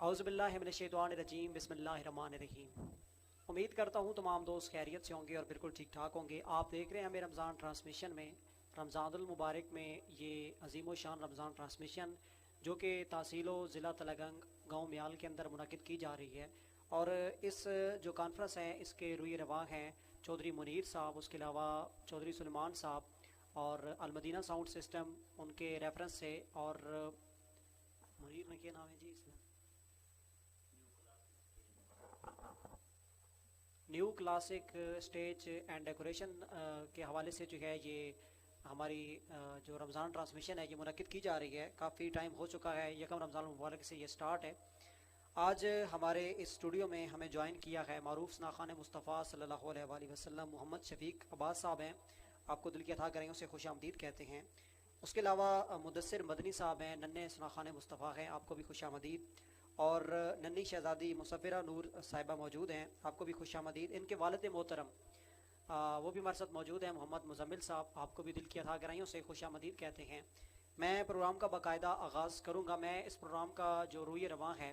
औज़ुबिल्लाहिमिनश्शैतानिर्रजीम बिस्मिल्लाहिर्रहमानिर्रहीम। उम्मीद करता हूँ तमाम दोस्त खैरियत से होंगे और बिल्कुल ठीक ठाक होंगे। आप देख रहे हैं हमें रमज़ान ट्रांसमिशन में, रमज़ानुल मुबारक में ये अजीम शान रमज़ान ट्रांसमिशन जो कि तहसील ज़िला तलगंग गाँव म्याल के अंदर मुनक़िद की जा रही है। और इस जो कॉन्फ्रेंस है इसके रुई रवां हैं चौधरी मुनीर साहब, उसके अलावा चौधरी सुलेमान साहब और अलमदीना साउंड सिस्टम उनके रेफरेंस से। और मुनीर में क्या नाम है जी इसमें, new classic stage and decoration के हवाले से जो है ये हमारी जो रमज़ान ट्रांसमिशन है ये मुनक़िद की जा रही है। काफ़ी टाइम हो चुका है, यकम रमज़ान मुबारक से ये स्टार्ट है। आज हमारे इस स्टूडियो में हमें ज्वाइन किया है मारूफ सनाखान मुस्तफ़ा सल्लल्लाहु अलैहि वसल्लम मोहम्मद शफीक अब्बास साहब हैं। आपको दिल की अता करें उसे खुश आमदीद कहते हैं। उसके अलावा मुदस्सिर मदनी साहब हैं, नन्हे सनाखान मुस्तफ़ा हैं, आपको भी खुश आमदीद। और नन्ही शहज़ादी मुसफ़िरा नूर साहिबा मौजूद हैं, आपको भी खुश आमदीद। इनके वालिद मोहतरम वो भी हमारे साथ मौजूद हैं, मोहम्मद मुज़म्मिल साहब, आपको भी दिल की अता कराइयों से खुश आमदीद कहते हैं। मैं प्रोग्राम का बाकायदा आगाज़ करूँगा। मैं इस प्रोग्राम का जो रुई रवां है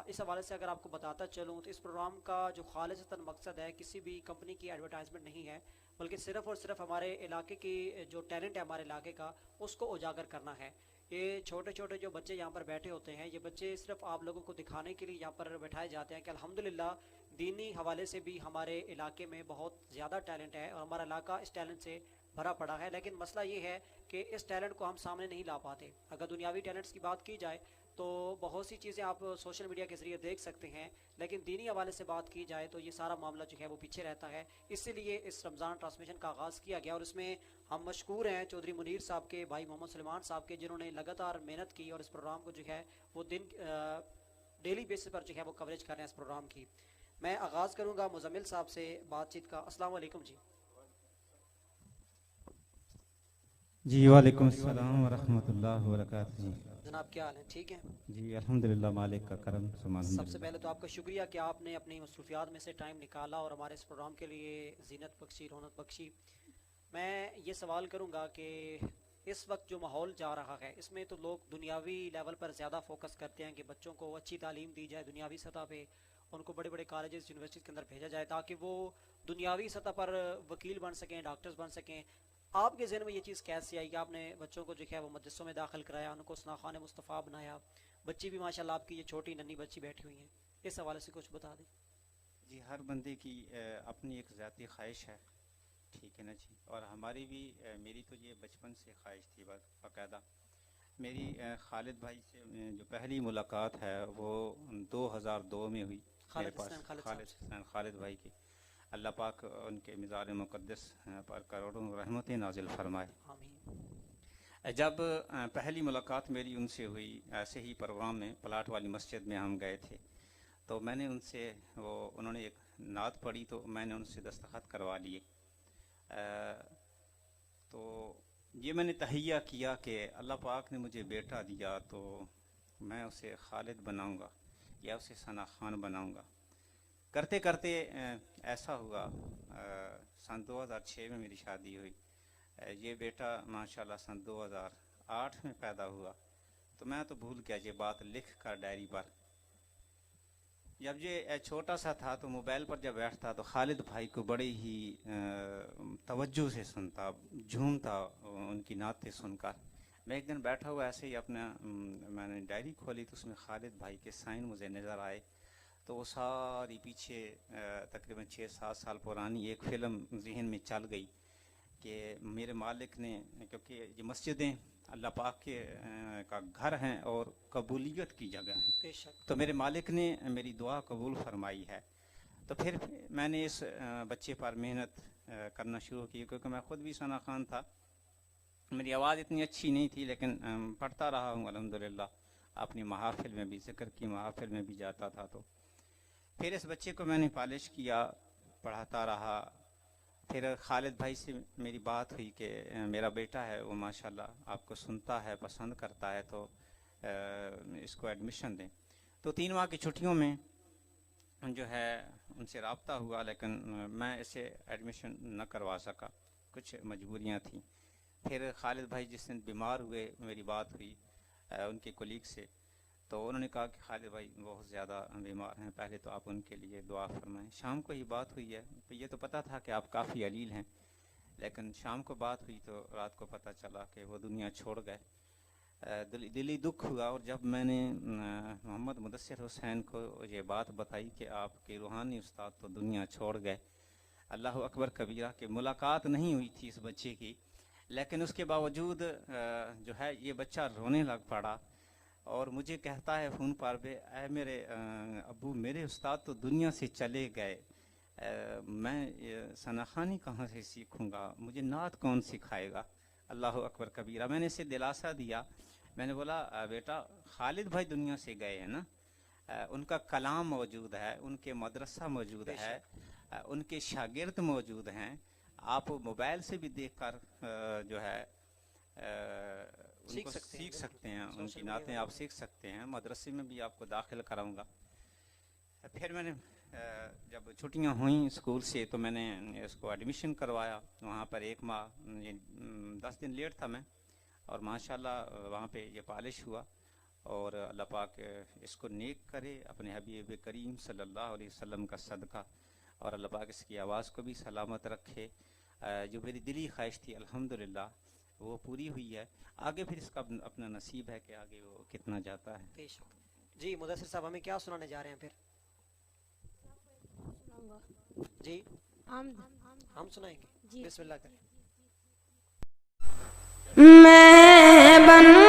इस हवाले से अगर आपको बताता चलूँ तो इस प्रोग्राम का जो खालिसतन मकसद है किसी भी कंपनी की एडवर्टाइजमेंट नहीं है, बल्कि सिर्फ़ और सिर्फ हमारे इलाके की जो टैलेंट है हमारे इलाके का उसको उजागर करना है। ये छोटे छोटे जो बच्चे यहाँ पर बैठे होते हैं, ये बच्चे सिर्फ आप लोगों को दिखाने के लिए यहाँ पर बैठाए जाते हैं कि अल्हम्दुलिल्लाह दीनी हवाले से भी हमारे इलाके में बहुत ज़्यादा टैलेंट है और हमारा इलाका इस टैलेंट से भरा पड़ा है। लेकिन मसला ये है कि इस टैलेंट को हम सामने नहीं ला पाते। अगर दुनियावी टैलेंट्स की बात की जाए तो बहुत सी चीज़ें आप सोशल मीडिया के ज़रिए देख सकते हैं, लेकिन दीनी हवाले से बात की जाए तो ये सारा मामला जो है वो पीछे रहता है। इसीलिए इस रमज़ान ट्रांसमिशन का आगाज़ किया गया और इसमें हम मशकूर हैं चौधरी मुनीर साहब के, भाई मोहम्मद सुलेमान साहब के, जिन्होंने लगातार मेहनत की और इस प्रोग्राम को जो है वो डेली बेसिस पर जो है वो कवरेज कर रहे हैं इस प्रोग्राम की। मैं आगाज़ करूँगा मुज़म्मिल साहब से बातचीत का। अस्सलाम वालेकुम जी। जी वालेकुम अस्सलाम व रहमतुल्लाहि व बरकातहू। जनाब क्या हाल है, ठीक है? जी अल्हम्दुलिल्लाह, मालिक का करम। सबसे पहले तो आपका शुक्रिया कि आपने अपनी मसरूफियात में से टाइम निकाला और हमारे इस प्रोग्राम के लिए जीनत बख्शी, रौनक बख्शी। मैं ये सवाल करूँगा कि इस वक्त जो माहौल जा रहा है इसमें तो लोग दुनियावी लेवल पर ज़्यादा फोकस करते हैं कि बच्चों को अच्छी तालीम दी जाए, दुनियावी सतह पे उनको बड़े बड़े कॉलेजेस यूनिवर्सिटीज़ के अंदर भेजा जाए ताकि वो दुनियावी सतह पर वकील बन सकें, डॉक्टर्स बन सकें। आपके ज़हन में ये चीज़ कैसे आई कि आपने बच्चों को जो है वो मदरसों में दाखिल कराया, उनको सनाखान मुस्तफ़ा बनाया? बच्ची भी माशाल्लाह आपकी ये छोटी नन्ही बच्ची बैठी हुई हैं, इस हवाले से कुछ बता दें। जी हर बंदे की अपनी एक ज़ाती ख्वाहिश है, ठीक है ना जी। और हमारी भी मेरी तो ये बचपन से ख्वाहिश थी बाकायदा। मेरी खालिद भाई से जो पहली मुलाकात है वो 2002 में हुई मेरे पास, खालिद भाई की। अल्लाह पाक उनके मिज़ार मुक़द्दस पर करोड़ों रहमतें नाजिल फरमाए। जब पहली मुलाकात मेरी उनसे हुई, ऐसे ही प्रोग्राम में प्लाट वाली मस्जिद में हम गए थे, तो मैंने उनसे उन्होंने एक नात पढ़ी तो मैंने उनसे दस्तखत करवा लिए। तो ये मैंने तहैया किया कि अल्लाह पाक ने मुझे बेटा दिया तो मैं उसे खालिद बनाऊंगा या उसे सना खान बनाऊंगा। करते करते ऐसा हुआ, सन 2006 में मेरी शादी हुई। ये बेटा माशाल्लाह सन 2008 में पैदा हुआ। तो मैं तो भूल गया ये बात लिख कर डायरी पर। जब ये छोटा सा था तो मोबाइल पर जब बैठता तो खालिद भाई को बड़े ही तवज्जो से सुनता, झूमता उनकी नातें सुनकर। मैं एक दिन बैठा हुआ ऐसे ही अपना मैंने डायरी खोली तो उसमें खालिद भाई के साइन मुझे नज़र आए। तो वो सारी पीछे तकरीबन 6-7 साल पुरानी एक फ़िल्म जहन में चल गई कि मेरे मालिक ने, क्योंकि ये मस्जिदें अल्लाह पाक के का घर हैं और कबूलियत की जगह हैं, तो मेरे मालिक ने मेरी दुआ कबूल फरमाई है। तो फिर मैंने इस बच्चे पर मेहनत करना शुरू की, क्योंकि मैं ख़ुद भी सना खान था। मेरी आवाज़ इतनी अच्छी नहीं थी लेकिन पढ़ता रहा हूँ अल्हम्दुलिल्लाह। अपनी महाफिल में भी, ज़िक्र की महाफिल में भी जाता था। तो फिर इस बच्चे को मैंने पॉलिश किया, पढ़ाता रहा। फिर खालिद भाई से मेरी बात हुई कि मेरा बेटा है वो माशाल्लाह आपको सुनता है, पसंद करता है, तो इसको एडमिशन दें। तो 3 माह की छुट्टियों में जो है उनसे रब्ता हुआ, लेकिन मैं इसे एडमिशन न करवा सका, कुछ मजबूरियां थी। फिर खालिद भाई जिस दिन बीमार हुए मेरी बात हुई उनके कोलीग से, تو انہوں نے کہا کہ خالد بھائی بہت زیادہ بیمار ہیں، پہلے تو آپ ان کے لیے دعا فرمائیں. شام کو ہی بات ہوئی ہے، تو یہ تو پتہ تھا کہ آپ کافی علیل ہیں، لیکن شام کو بات ہوئی تو رات کو پتہ چلا کہ وہ دنیا چھوڑ گئے. دلی دکھ ہوا. اور جب میں نے محمد مدثر حسین کو یہ بات بتائی کہ آپ کے روحانی استاد تو دنیا چھوڑ گئے، اللہ اکبر کبیرہ، کہ ملاقات نہیں ہوئی تھی اس بچے کی، لیکن اس کے باوجود جو ہے یہ بچہ رونے لگ پڑا اور مجھے کہتا ہے فون پر بھی، اے میرے ابو، میرے استاد تو دنیا سے چلے گئے، میں ثناخوانی کہاں سے سیکھوں گا، مجھے نعت کون سکھائے گا. اللہ اکبر کبیرہ. میں نے اسے دلاسا دیا، میں نے بولا بیٹا خالد بھائی دنیا سے گئے ہیں نا، ان کا کلام موجود ہے، ان کے مدرسہ موجود ہے، ان کے شاگرد موجود ہیں، آپ موبائل سے بھی دیکھ کر جو ہے ان کو سیکھ سکتے ہیں، ان کی نعتیں آپ سیکھ سکتے ہیں، مدرسے میں بھی آپ کو داخل کراؤں گا. پھر میں نے جب چھٹیاں ہوئیں اسکول سے تو میں نے اس کو ایڈمیشن کروایا وہاں پر. 1 ماہ 10 دن لیٹ تھا میں، اور ماشاءاللہ وہاں پہ یہ پالش ہوا. اور اللہ پاک اس کو نیک کرے اپنے حبیب کریم صلی اللہ علیہ وسلم کا صدقہ، اور اللہ پاک اس کی آواز کو بھی سلامت رکھے. جو میری دلی خواہش تھی الحمدللہ وہ پوری ہوئی ہے. آگے پھر اس کا اپنا نصیب ہے کہ آگے وہ کتنا جاتا ہے. بے شک. جی مدثر صاحب ہمیں کیا سنانے جا رہے ہیں پھر؟ جی ہم سنائیں گے. بسم اللہ کریں. میں بندہ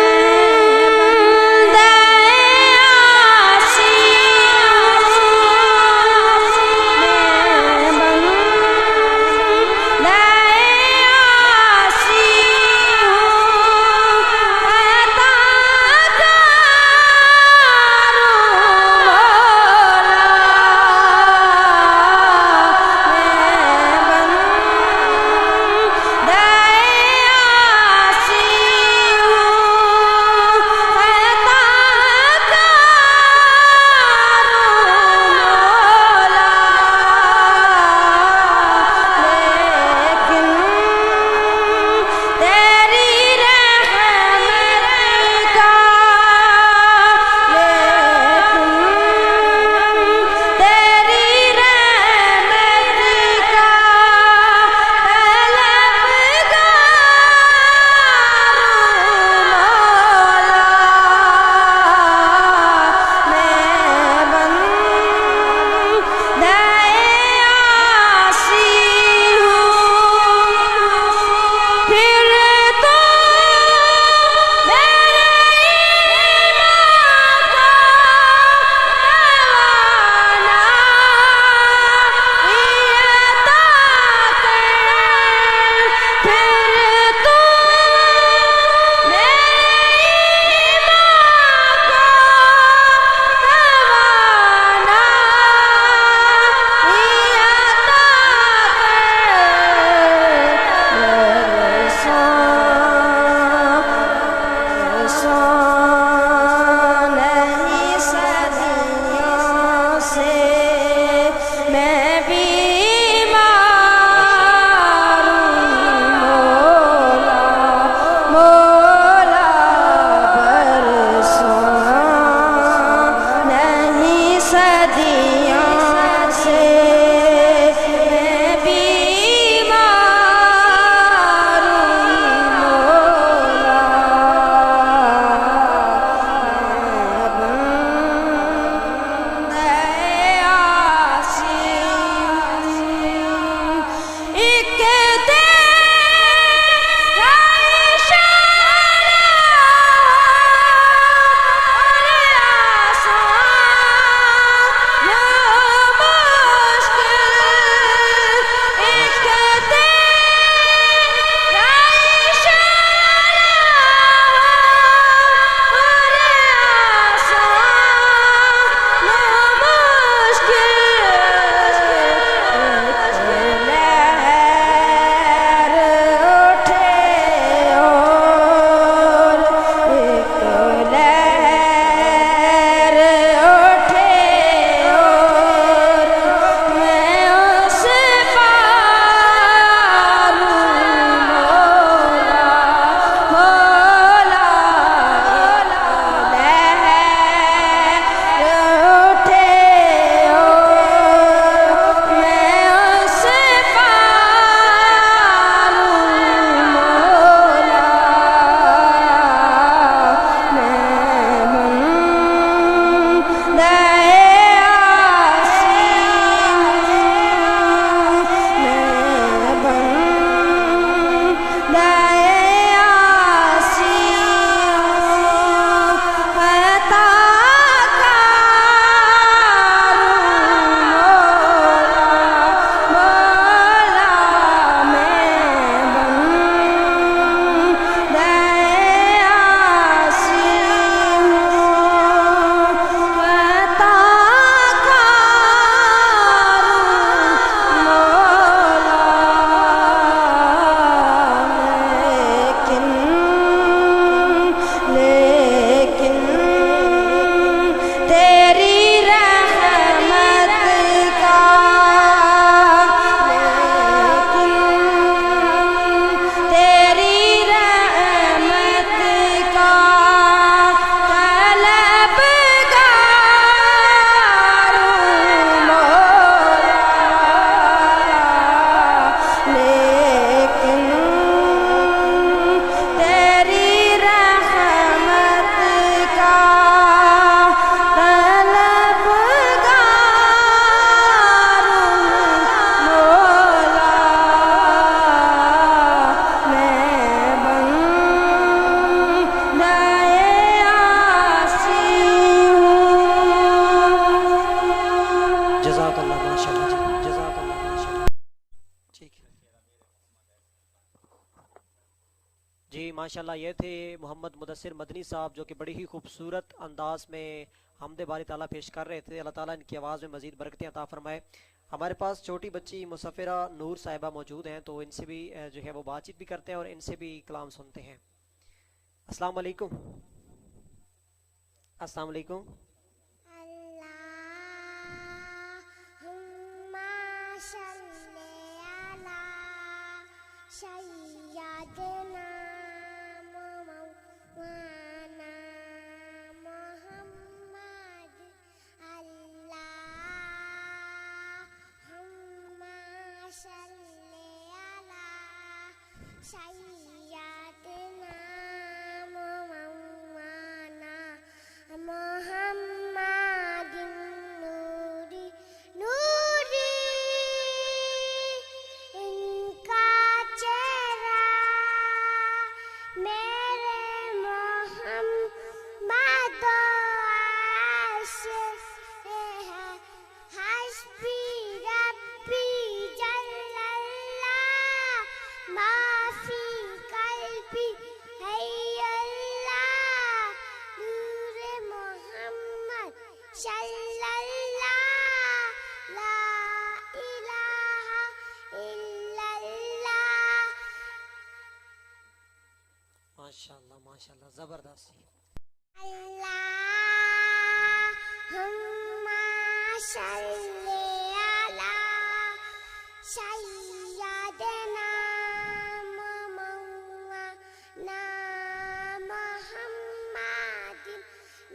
माशाल्लाह जी, जज़ाकल्लाह माशाल्लाह। ठीक है जी, माशाल्लाह ये थे मोहम्मद मुदस्सिर मदनी साहब जो कि बड़ी ही खूबसूरत अंदाज में हमद बारी ताला पेश कर रहे थे। अल्लाह ताला इनकी आवाज़ में मज़ीद बरकतें अता फरमाए। हमारे पास छोटी बच्ची मुसफ़िरा नूर साहिबा मौजूद हैं, तो इनसे भी जो है वो बातचीत भी करते हैं और इनसे भी कलाम सुनते हैं। अस्सलाम वालेकुम। अस्सलाम वालेकुम। अल्लाहुम्मा सल्ली अला सय्यदना मौलाना मुहम्मद। अल्लाहुम्मा सल्ली अला सय्यदना मौलाना मुहम्मदिन नूरी नूरी इनका चेहरा मेरे मोहम्मद आशिक़ है। हस्बी रब्बी जल्लल्लाह माफ़ी कल्बी है अल्लाह। नूरे मोहम्मद सल्लल्लाह ला इलाहा इल्लल्लाह। माशाल्लाह माशाल्लाह, ज़बरदस्त। अल्लाहुम्मा सल्ली अला सय्यदना मौलाना मुहम्मदिन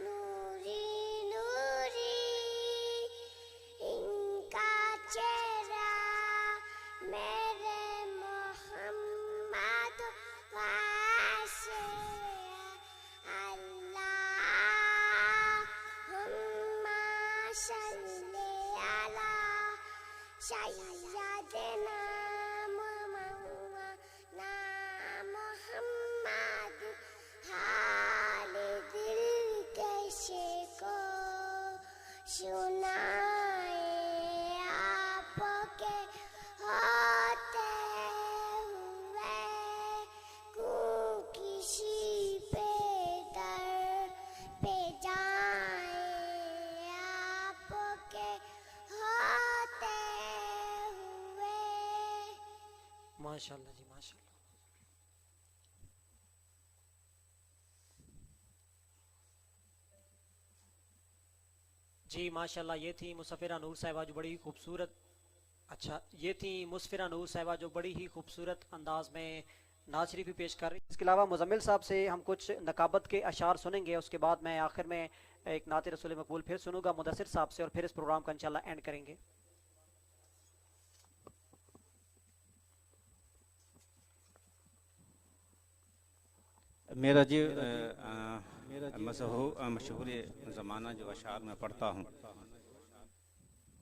नूरी नूरी इनका चेहरा मेरे मोहम्मद वासिक़ है। अल्लाहुम्मा सल्ली अला सय्यदना मौलाना मुहम्मद। हाल दिल कैसे को सुनाए आपके होते हुए क्यों किसी पे दर पे जाए आपके होते हुए। माशाल्लाह जी माशाल्लाह। जी माशाल्लाह, ये थी मुसफ़िरा नूर साहिबा जो बड़ी ही खूबसूरत ये थी मुसफ़िरा नूर साहिबा जो बड़ी ही खूबसूरत अंदाज में नात शरीफ भी पेश कर रही। इसके अलावा मुज़म्मिल साहब से हम कुछ नकाबत के अशार सुनेंगे, उसके बाद मैं आखिर में एक नात रसूल मकबूल फिर सुनूंगा मुदस्सिर साहब से और फिर इस प्रोग्राम का इंशाल्लाह एंड करेंगे। मेरा जी मशहूर ज़माना जो अशार में पढ़ता हूँ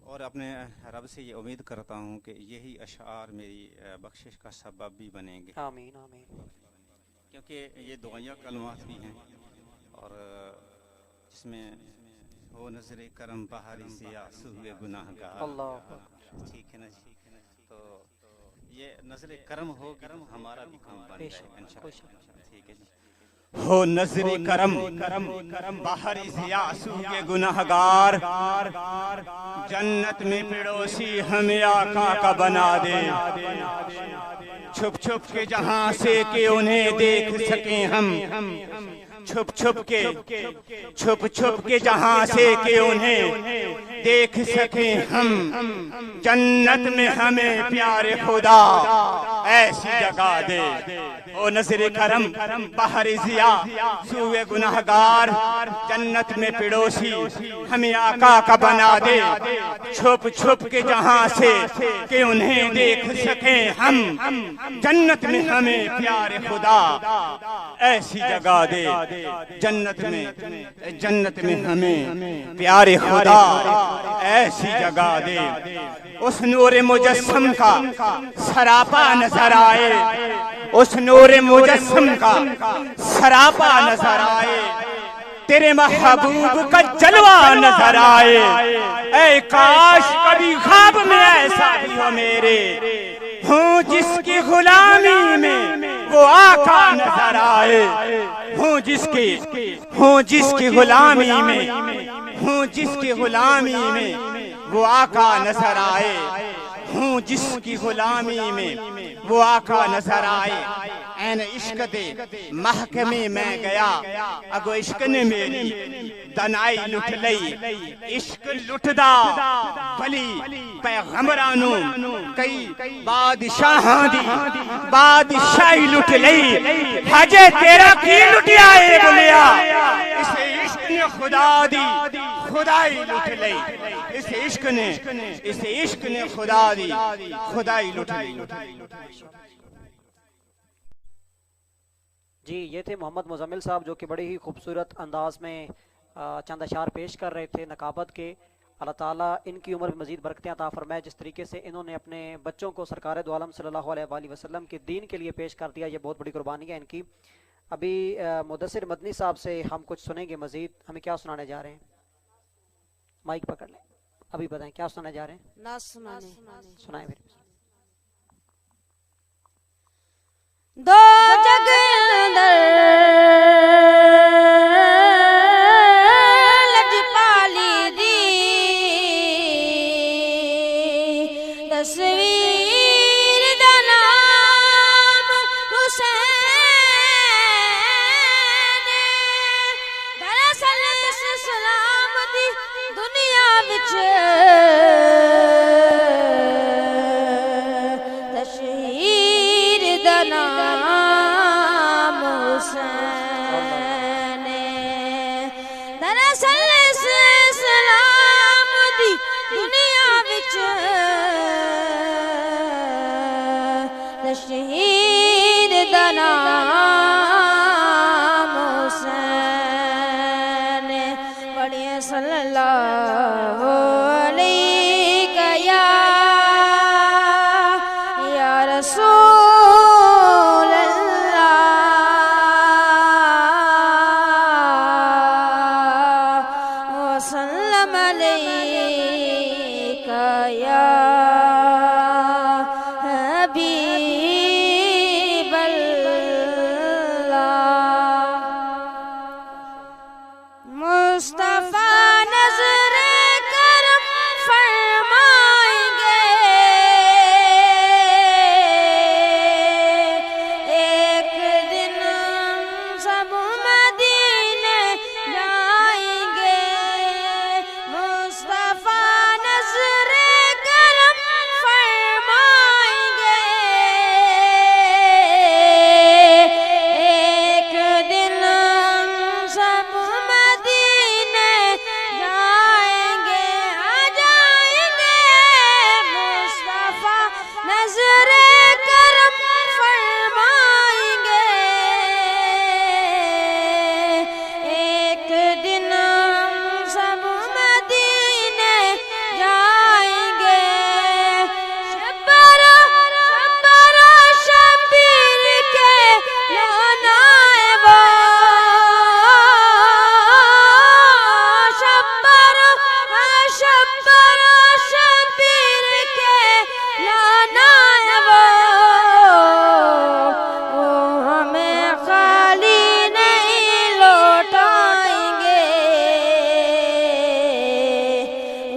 और अपने रब से ये उम्मीद करता हूँ कि यही अशार मेरी बख्शिश का सबब भी बनेंगे। आमीन आमीन। क्योंकि ये दुआया कलमात भी हैं और जिसमें हो नजर करम बहारी से आंसू हुए गुनाहगार। अल्लाह ठीक है ना जी। तो ये नजर करम हो करम हमारा भी काम बन जाए इंशाअल्लाह। ठीक है जी। हो नजरे करम बाहरी से आंसू के गुनाहगार, जन्नत में पड़ोसी हमें आका का बना दे। छुप छुप के जहां से कि उन्हें देख सके हम, छुप छुप के जहां से कि उन्हें देख सके हम। जन्नत में हमें प्यारे खुदा ऐसी जगह दे। ओ नज़रे करम बाहरी जिया सूए गुनाहगार, जन्नत में पड़ोसी हमें आका का बना दे। छुप छुप के जहां से कि उन्हें देख सके हम, जन्नत में हमें प्यारे खुदा ऐसी जगह दे। जन्नत में हमें प्यारे खुदा ऐसी जगह दे। उस नूर मुजस्सम का सरापा नजर आए, उस नूर मुजस्सम का सरापा नजर आए। تیرے محبوب کا جلوہ نظر آئے، اے کاش کبھی خواب میں ایسا بھی ہو میرے، ہوں جس کی غلامی میں وہ آقا نظر آئے، ہوں جس کی غلامی میں، ہوں جس کی غلامی میں وہ آقا نظر آئے، ہوں جس کی غلامی میں وہ آقا نظر آئے۔ این عشق دے محکمے میں گیا، اگو عشق نے میری دنائی لٹ لئی، عشق لٹدا بلی پیغمبرانوں کئی بادشاہاں دی بادشاہی لٹ لئی، حجے تیرا کی لٹیا اے بلیا، اس عشق نے خدا دی خدائی لٹ لئی، اس عشق نے خدا دی خدائی لٹ لئی۔ جی یہ تھے محمد مزمل صاحب جو کہ بڑے ہی خوبصورت انداز میں چند اشعار پیش کر رہے تھے نقابت کے۔ اللہ تعالیٰ ان کی عمر میں مزید برکتیں عطا فرمائے، جس طریقے سے انہوں نے اپنے بچوں کو سرکار دو عالم صلی اللہ علیہ وآلہ وسلم کے دین کے لیے پیش کر دیا، یہ بہت بڑی قربانی ہے ان کی۔ ابھی مدثر مدنی صاحب سے ہم کچھ سنیں گے مزید، ہمیں کیا سنانے جا رہے ہیں؟ مائک پکڑ لیں، ابھی بتائیں کیا سنانے جا رہے ہیں؟ نہ سنانے سنائیں پھر۔ دو جگ اندر لجپالی دی تصویر دا نام حسین، دراصل اس اسلام دی دنیا وچ تشہیر دا نام حسین، دراصل اس اسلام دی دنیا وچ تشہیر دا نام حسین، پڑھیں صلی اللہ علیہ یا رسول اللہ، وسلم علیک یا حبیب اللہ، مصطفیٰ نظر کرم فرمائیں گے، ایک دن سب مدینے جائیں گے، مصطفیٰ نظر کرم فرمائیں گے، ایک دن سب مدینے جائیں گے، آ جائیں گے، مصطفیٰ نظر کرم فرمائیں گے، ایک دن سب مدینے جائیں گے، شبر شبیر کے لونائب، شبر شبیر کے لونائب، وہ ہمیں خالی نہیں لوٹائیں گے،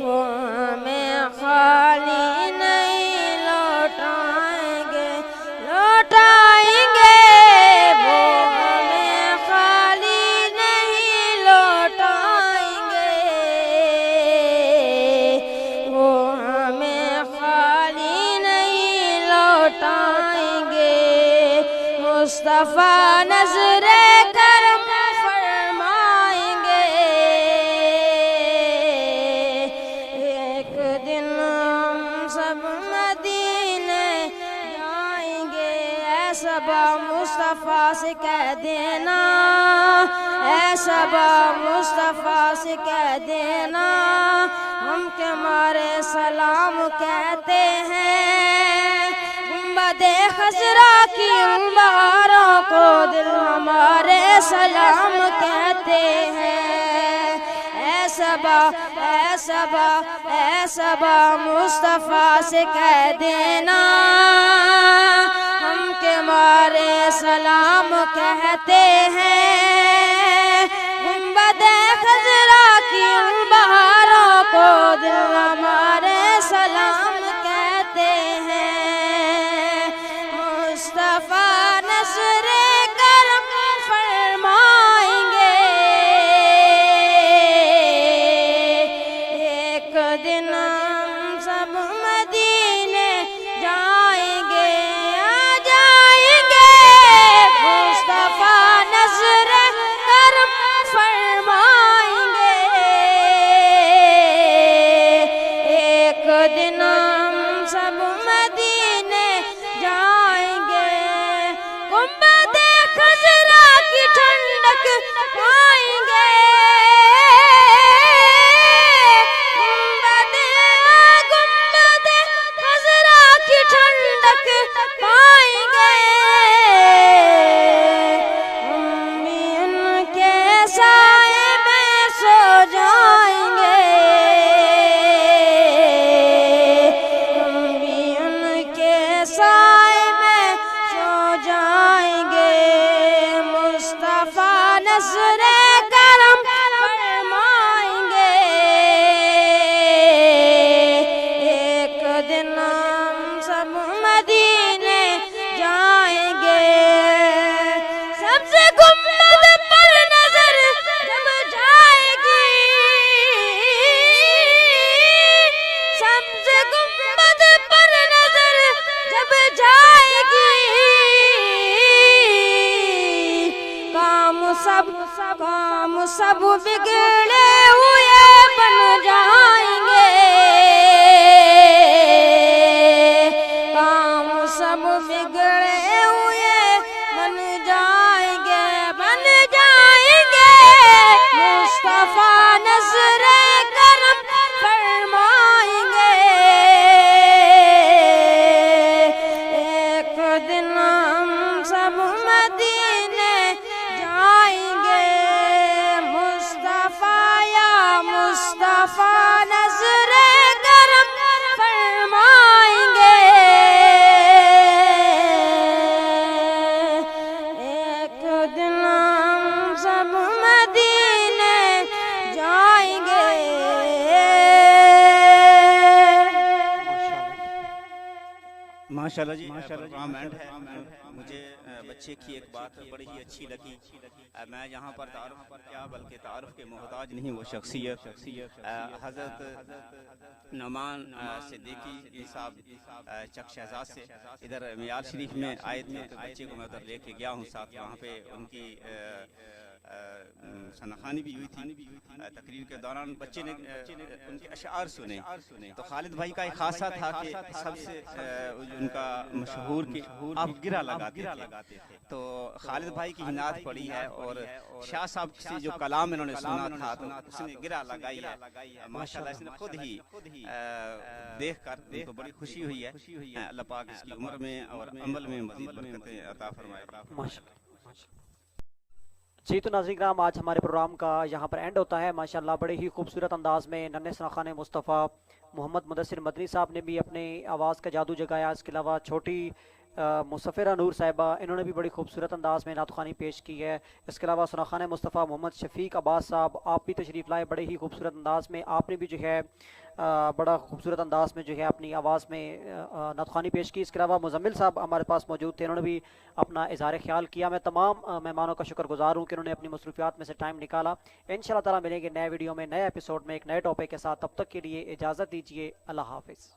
وہ ہمیں خالی نہیں لوٹائیں گے، لوٹائیں گے، وہ ہمیں خالی نہیں لوٹائیں گے، وہ ہمیں خالی نہیں لوٹائیں گے، مصطفیٰ نظر کرم فرمائیں گے، ایک دن ہم سب مدینے جائیں گے، اے صبا مصطفیٰ سے کہہ دینا، اے صبا مصطفیٰ سے کہہ دینا، ہم تمہارے سلام کہتے ہیں، گنبد خضرا کی ان بہاروں کو دل ہمارے سلام کہتے ہیں، اے صبا اے صبا اے صبا مصطفیٰ سے کہہ دینا ہم کے مارے سلام کہتے ہیں، گنبد خضرا کی ان بہاروں کو دل ہمارے سلام کہتے ہیں، مصطفیٰ نصر کرم فرمائیں گے، ایک دن ہم سب مدینے جائیں گے، آ جائیں گے، مصطفیٰ نصر کرم فرمائیں گے، ایک دن ہم سب مدینے جائیں گے، گنبد خضرا کی ٹھنڈک پائیں گے، گنبد خضرا کی ٹھنڈک پائیں گے، ہم بھی ان کے سائے میں سو جائیں گے، ہم بھی ان کے سائے میں سو جائیں گے، مصطفیٰ نصر کرم فرمائیں گے، ایک دن ہم سب مدینے جائیں گے، سبز گنبد پر نظر جب جائے گی، سبز گنبد پر نظر جب جائے گی، کام سب بگڑے ہوئے بن جائیں گے، کام سب بگڑے ہوئے بن جائیں گے، بن جائیں گے، مصطفیٰ نصر کرم فرمائیں گے، ایک دن ہم سب مدینے جائیں گے، مصطفیٰ یا مصطفیٰ نظر کرم فرمائیں گے، ایک دن ہم سب مدینے جائیں گے، ماشاءاللہ جی پروگرام اینڈ ہے۔ مجھے بچے کی ایک بات بڑی ہی اچھی لگی، میں یہاں پر تعارف کیا بلکہ تعارف کے محتاج نہیں، وہ شخصیت حضرت نعمان صدیقی صاحب چک شہزاد سے ادھر میال شریف میں آئے تھے، تو بچے کو میں ادھر لے کے گیا ہوں ساتھ، وہاں پہ ان کی ثناخوانی بھی ہوئی تھی، تقریر کے دوران بچے نے ان کے اشعار سنے، تو خالد بھائی کا ایک خاصہ تھا کہ سب سے ان کا مشہور کہ آپ گرہ لگاتے تھے، تو خالد بھائی کی نعت پڑی ہے اور شاہ صاحب سے جو کلام انہوں نے سنا تھا تو اس نے گرہ لگائی ہے، ماشاءاللہ اس نے خود ہی دیکھ کر ان کو بڑی خوشی ہوئی ہے، اللہ پاک اس کی عمر میں اور عمل میں مزید برکتیں عطا فرمائے۔ جی تو ناظرین کرام، آج ہمارے پروگرام کا یہاں پر اینڈ ہوتا ہے، ماشاءاللہ بڑے ہی خوبصورت انداز میں ننھے ثناخوان مصطفیٰ محمد مدثر مدنی صاحب نے بھی اپنے آواز کا جادو جگایا، اس کے علاوہ چھوٹی مصفرہ نور صاحبہ انہوں نے بھی بڑی خوبصورت انداز میں نعت خوانی پیش کی ہے، اس کے علاوہ ثناخوان مصطفیٰ محمد شفیق عباس صاحب آپ بھی تشریف لائے بڑے ہی خوبصورت انداز میں، آپ نے بھی جو ہے بڑا خوبصورت انداز میں جو ہے اپنی آواز میں نعت خوانی پیش کی، اس کے علاوہ مزمل صاحب ہمارے پاس موجود تھے، انہوں نے بھی اپنا اظہار خیال کیا، میں تمام مہمانوں کا شکر گزار ہوں کہ انہوں نے اپنی مصروفیات میں سے ٹائم نکالا، انشاءاللہ تعالیٰ ملیں گے نئے ویڈیو میں نئے ایپیسوڈ میں ایک نئے ٹاپک کے ساتھ، تب تک کے لیے اجازت دیجیے، اللہ حافظ۔